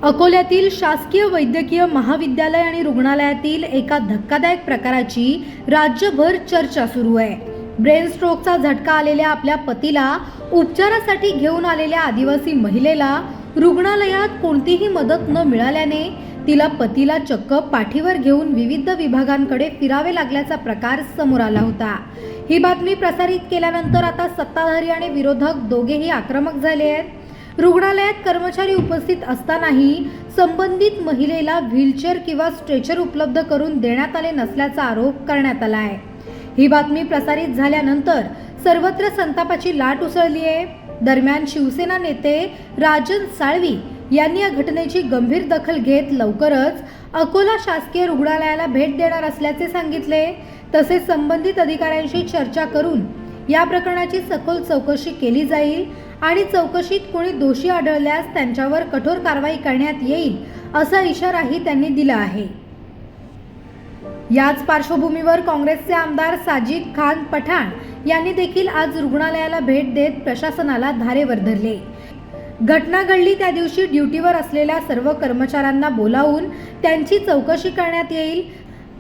अकोल्यातील शासकीय वैद्यकीय महाविद्यालय आणि रुग्णालयातील एका धक्कादायक प्रकाराची राज्यभर चर्चा सुरू आहे। ब्रेन स्ट्रोकचा झटका आलेल्या आपल्या पतीला उपचारासाठी घेऊन आलेल्या आदिवासी महिलेला रुग्णालयात कोणतीही मदत न मिळाल्याने तिला पतीला चक्क पाठीवर घेऊन विविध विभागांकडे फिरावे लागल्याचा प्रकार समोर आला होता। ही बातमी प्रसारित केल्यानंतर आता सत्ताधारी आणि विरोधक दोघेही आक्रमक झाले आहेत। रुग्णालयात कर्मचारी उपस्थित असतानाही संबंधित महिलेला व्हीलचेअर किंवा स्ट्रेचर उपलब्ध करून देण्यात आले नसल्याचा आरोप करण्यात आला आहे। ही बातमी प्रसारित झाल्यानंतर सर्वत्र संतापाची लाट उसळली आहे। दरम्यान शिवसेना नेते राजन साळवी यांनी या घटनेची गंभीर दखल घेत लवकरच अकोला शासकीय रुग्णालयाला भेट देणार असल्याचे सांगितले। तसेच संबंधित अधिकाऱ्यांशी चर्चा करून या प्रकरणाची सखोल चौकशी केली जाईल आणि चौकशीत कोणी दोषी आढळल्यास त्यांच्यावर कठोर कारवाई करण्यात येईल असा इशाराही त्यांनी दिला आहे। याच पार्श्वभूमीवर काँग्रेसचे आमदार साजिद खान पठाण यांनी देखील आज रुग्णालयाला भेट देत प्रशासनाला धारेवर धरले। घटना घडली त्या दिवशी ड्युटीवर असलेल्या सर्व कर्मचाऱ्यांना बोलावून त्यांची चौकशी करण्यात येईल,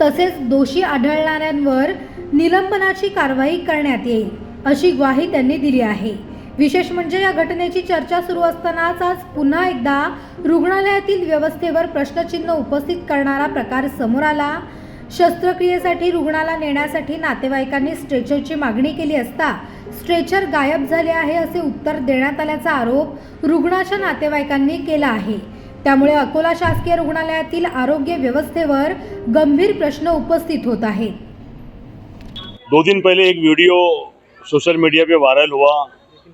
तसेच दोषी आढळणाऱ्यांवर निलंबनाची कारवाई करण्यात येईल अशी ग्वाही त्यांनी दिली आहे। विशेष म्हणजे या घटनेची चर्चा सुरू असतानाच आज पुन्हा एकदा रुग्णालयातील व्यवस्थेवर प्रश्नचिन्ह उपस्थित करणारा प्रकार समोर आला। शस्त्रक्रियेसाठी रुग्णाला नेण्यासाठी नातेवाईकांनी स्ट्रेचरची मागणी केली असता स्ट्रेचर गायब झाले आहे असे उत्तर देण्यात आल्याचा आरोप रुग्णाच्या नातेवाईकांनी केला आहे। त्यामुळे अकोला शासकीय रुग्णालयातील आरोग्य व्यवस्थेवर गंभीर प्रश्न उपस्थित होत आहेत। 2 दिन पहले एक वीडियो सोशल मीडिया पे वायरल हुआ।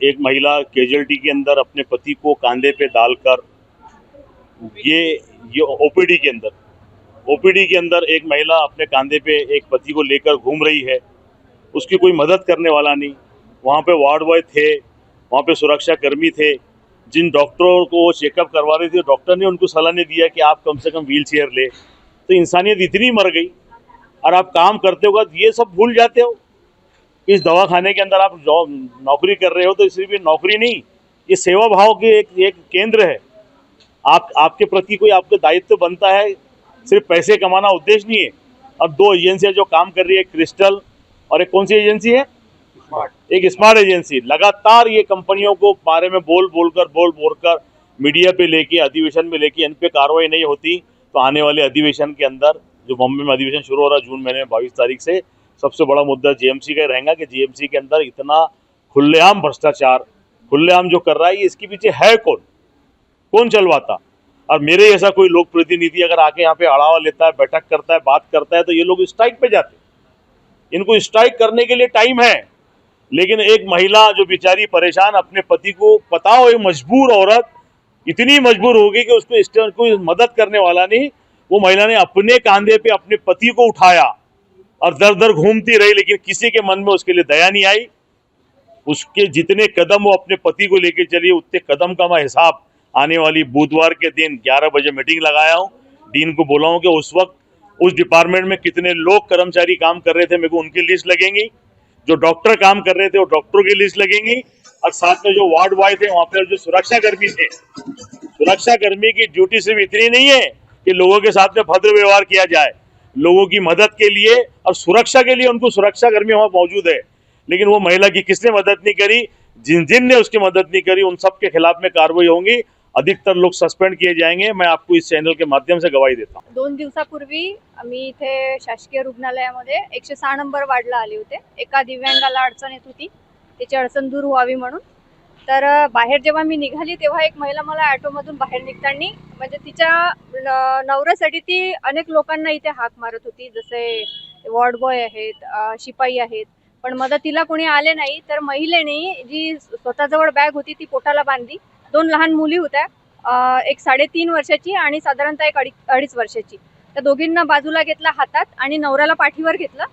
एक महिला कैजुअलिटी के अंदर अपने पति को कंधे पे डालकर ये ओपीडी के अंदर एक महिला अपने कंधे पे एक पति को लेकर घूम रही है। उसकी कोई मदद करने वाला नहीं। वहाँ पे वार्ड बॉय थे, वहाँ पे सुरक्षा कर्मी थे। जिन डॉक्टरों को वो चेकअप करवा रहे थे, डॉक्टर ने उनको सलाह नहीं दिया कि आप कम से कम व्हील चेयर ले। तो इंसानियत इतनी मर गई और आप काम करते हो ये सब भूल जाते हो। इस दवाखाने के अंदर आप जॉब नौकरी कर रहे हो तो सिर्फ ये नौकरी नहीं, ये सेवा भाव के एक केंद्र है। आपके प्रति कोई आपका दायित्व बनता है, सिर्फ पैसे कमाना उद्देश्य नहीं है। अब 2 एजेंसियां जो काम कर रही है, क्रिस्टल और एक कौन सी एजेंसी है, एक स्मार्ट एजेंसी, लगातार ये कंपनियों को बारे में बोल बोलकर मीडिया पे लेके अधिवेशन में लेके इन पे कार्रवाई नहीं होती तो आने वाले अधिवेशन के अंदर जो बॉम्बे में अधिवेशन शुरू हो रहा है जून महीने में 22 तारीख से, सबसे बड़ा मुद्दा जीएमसी का रहेगा कि जीएमसी के अंदर इतना खुलेआम भ्रष्टाचार, खुलेआम जो कर रहा है, इसके पीछे है कौन चलवाता। और मेरे ऐसा कोई लोक प्रतिनिधि अगर आके यहाँ पे अड़ावा लेता है, बैठक करता है, बात करता है तो ये लोग स्ट्राइक पे जाते हैं। इनको स्ट्राइक करने के लिए टाइम है, लेकिन एक महिला जो बेचारी परेशान, अपने पति को पता हो, एक मजबूर औरत इतनी मजबूर होगी कि उसको कोई मदद करने वाला नहीं, वो महिला ने अपने कंधे पे अपने पति को उठाया और दर दर घूमती रही, लेकिन किसी के मन में उसके लिए दया नहीं आई। उसके जितने कदम वो अपने पति को लेके चली, उतने कदम का मैं हिसाब आने वाली बुधवार के दिन 11 बजे मीटिंग लगाया हूँ। डीन को बोला हूँ कि उस वक्त उस डिपार्टमेंट में कितने लोग कर्मचारी काम कर रहे थे, मेरे को उनकी लिस्ट लगेंगी। जो डॉक्टर काम कर रहे थे वो डॉक्टरों की लिस्ट लगेंगी, और साथ में जो वार्ड बॉय थे, वहां पर जो सुरक्षा कर्मी थे, सुरक्षा कर्मी की ड्यूटी सिर्फ इतनी नहीं है कि लोगों के साथ में भद्र व्यवहार किया जाए, लोगों की मदद के लिए और सुरक्षा के लिए उनको सुरक्षा कर्मी वहां मौजूद है। लेकिन वो महिला की किसने मदद नहीं करी, जिन उसकी मदद नहीं करी, उन सब के खिलाफ में कार्रवाई होंगी। अधिकतर लोग सस्पेंड किए जाएंगे। मैं आपको इस चॅनल के माध्यम से गवाही देता हूँ। 2 दिवसापूर्वी मी इथे शासकीय रुग्णालयामध्ये 106 नंबर वार्डला आले होते। एका दिव्यांगाला अडचण येत होती, त्याची अडचण दूर व्हावी म्हणून। तर बाहेर जेव्हा मी निघाली तेव्हा एक महिला मला ऑटोमधून बाहेर निघताना म्हणजे तिच्या नवऱ्यासाठी ती अनेक लोकांना इथे हाक मारत होती, जसे वॉर्ड बॉय आहेत, शिपाई आहेत, पण मदतीला कोणी आले नाही। तर महिलेने जी स्वतःजवळ बॅग होती ती पोटाला बांधली। 2 लहान मुली होत्या, एक 3.5 वर्षाची आणि साधारणतः एक 2.5 वर्षाची। त्या दोघींना बाजूला घेतला हातात आणि नवऱ्याला पाठीवर घेतलं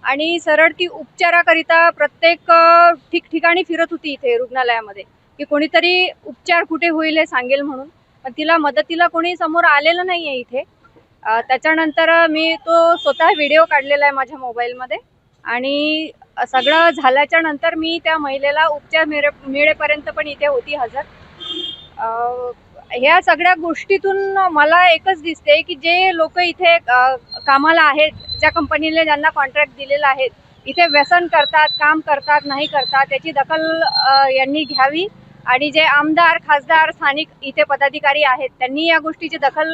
आणि सरळ ती उपचाराकरिता प्रत्येक ठिकठिकाणी फिरत होती इथे रुग्णालयामध्ये, की कोणीतरी उपचार कुठे होईल हे सांगेल म्हणून। पण तिला मदतीला कोणी समोर आलेलं नाहीये इथे। त्याच्यानंतर मी तो स्वतः व्हिडिओ काढलेला आहे माझ्या मोबाईलमध्ये आणि सगळं झाल्याच्या नंतर मी त्या महिलेला उपचार मिळेपर्यंत पण इथे होती हजर। ह्या सगळ्या गोष्टीतून मला एकच दिसते की जे लोक इथे कामाला आहेत, ज्या कंपनीने ज्यांना कॉन्ट्रॅक्ट दिलेला आहे, इथे व्यसन करतात, काम करतात, नाही करतात, त्याची दखल यांनी घ्यावी. आणि जे आमदार, खासदार, स्थानिक इथे पदाधिकारी आहेत, त्यांनी या गोष्टीची दखल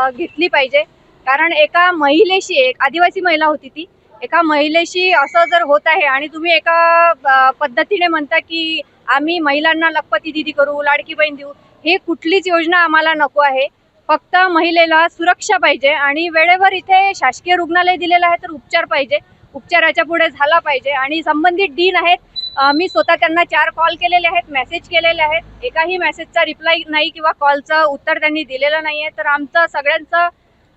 घेतली पाहिजे. कारण एका महिलेशी, एक आदिवासी महिला होती ती, एका महिलेशी असं जर होत आहे आणि तुम्ही एका पद्धतीने म्हणता की आम्ही महिलांना लखपती दिदी करू, लाडकी बहीण देऊ, हे कुठलीच योजना आम्हाला नको आहे. फक्त महिलेला सुरक्षा पाहिजे आणि वेळेवर इथे शासकीय रुग्णालय दिलेलं आहे तर उपचार पाहिजे, उपचाराच्या पुढे झाला पाहिजे. आणि संबंधित डीन आहेत, मी स्वतः त्यांना 4 कॉल केलेले आहेत, मेसेज केलेले आहेत, एकाही मेसेजचा रिप्लाय नाही किंवा कॉलचं उत्तर त्यांनी दिलेलं नाही आहे. तर आमचं सगळ्यांचं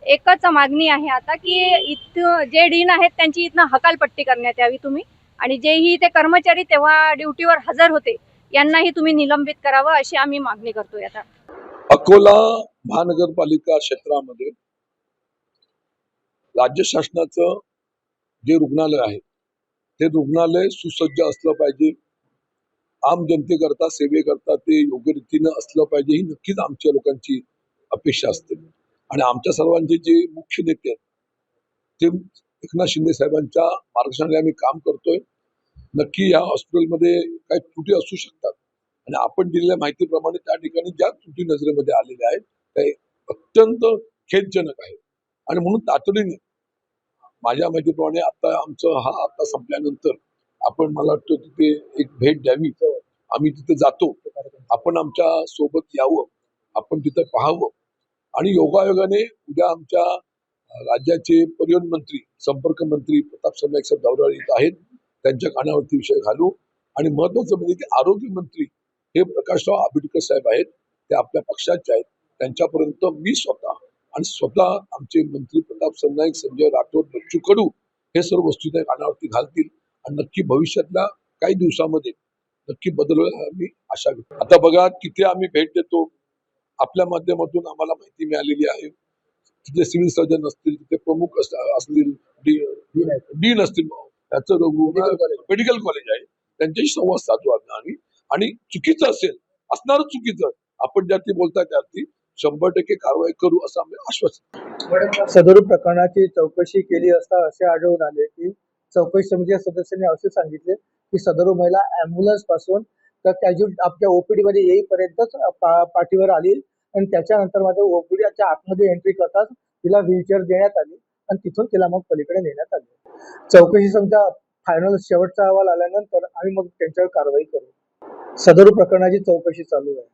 एकच मागणी आहे आता की इथं जे डीन आहेत त्यांची इथनं हकालपट्टी करण्यात यावी तुम्ही, आणि जेही ते कर्मचारी तेव्हा ड्युटीवर हजर होते यांनाही तुम्ही निलंबित करावं, अशी आम्ही मागणी करतोय. आता अकोला महानगरपालिका क्षेत्रामध्ये राज्य शासनाचं जे रुग्णालय आहे ते रुग्णालय सुसज्ज असलं पाहिजे. आम जनतेकरता, सेवेकरता ते योग्य रीतीनं असलं पाहिजे, ही नक्कीच आमच्या लोकांची अपेक्षा असते. आणि आमच्या सर्वांचे जे मुख्य नेते आहेत ते एकनाथ शिंदे साहेबांच्या मार्गदर्शनाने आम्ही काम करतोय. नक्की या हॉस्पिटलमध्ये काही त्रुटी असू शकतात आणि आपण दिलेल्या माहितीप्रमाणे त्या ठिकाणी ज्या त्रुटी नजरेमध्ये आलेल्या आहेत त्या अत्यंत खेदजनक आहे. आणि म्हणून तातडीने माझ्या माहितीप्रमाणे आता संपल्यानंतर आपण, मला वाटतं, तिथे एक भेट द्यावी. आम्ही तिथे जातो, आपण आमच्या सोबत यावं, आपण तिथं पाहावं. आणि योगायोगाने उद्या आमच्या राज्याचे परिवहन मंत्री, संपर्क मंत्री प्रताप सरनाईक साहेब दौऱ्यावर येत आहेत. त्यांच्या कानावरती विषय घालू. आणि महत्वाचं म्हणजे की आरोग्य मंत्री हे प्रकाशराव आंबेडकर साहेब आहेत, ते आपल्या पक्षाचे आहेत. त्यांच्यापर्यंत मी स्वतः आमचे मंत्री प्रताप सरनाईक, संजय राठोड, बच्चू कडू हे सर्व वस्तू त्या कानावरती घालतील आणि नक्की भविष्यातल्या काही दिवसामध्ये नक्की बदल होईल आम्ही आशा करतो. आता बघा, तिथे आम्ही भेट देतो, आपल्या माध्यमातून आम्हाला माहिती मिळालेली आहे. तिथे सिव्हिल सर्जन असतील, तिथे प्रमुख असतील, डीन असतील, त्याचं मेडिकल कॉलेज आहे, त्यांच्याशी संवाद साधू आम्ही. आणि चुकीचं असेल, असणारच चुकीचं, आपण ज्याती बोलता त्यावरती 100% कारवाई करू असं आम्ही आश्वासन. सदर प्रकरणाची चौकशी केली असता असे आढळून आले की चौकशी समितीच्या सदस्यांनी असे सांगितले की सदर महिला अँब्युलन्स पासून तर आपल्या ओपीडी मध्ये येईपर्यंतच पाठीवर आली आणि त्याच्यानंतर मध्ये ओपीडीच्या आतमध्ये एंट्री करताच तिला व्हीलचेअर देण्यात आली आणि तिथून तिला मग पलीकडे नेण्यात आले. चौकशी समितीचा फायनल शेवटचा अहवाल आल्यानंतर आम्ही मग त्यांच्यावर कारवाई करू. सदर प्रकरणाची चौकशी चालू आहे.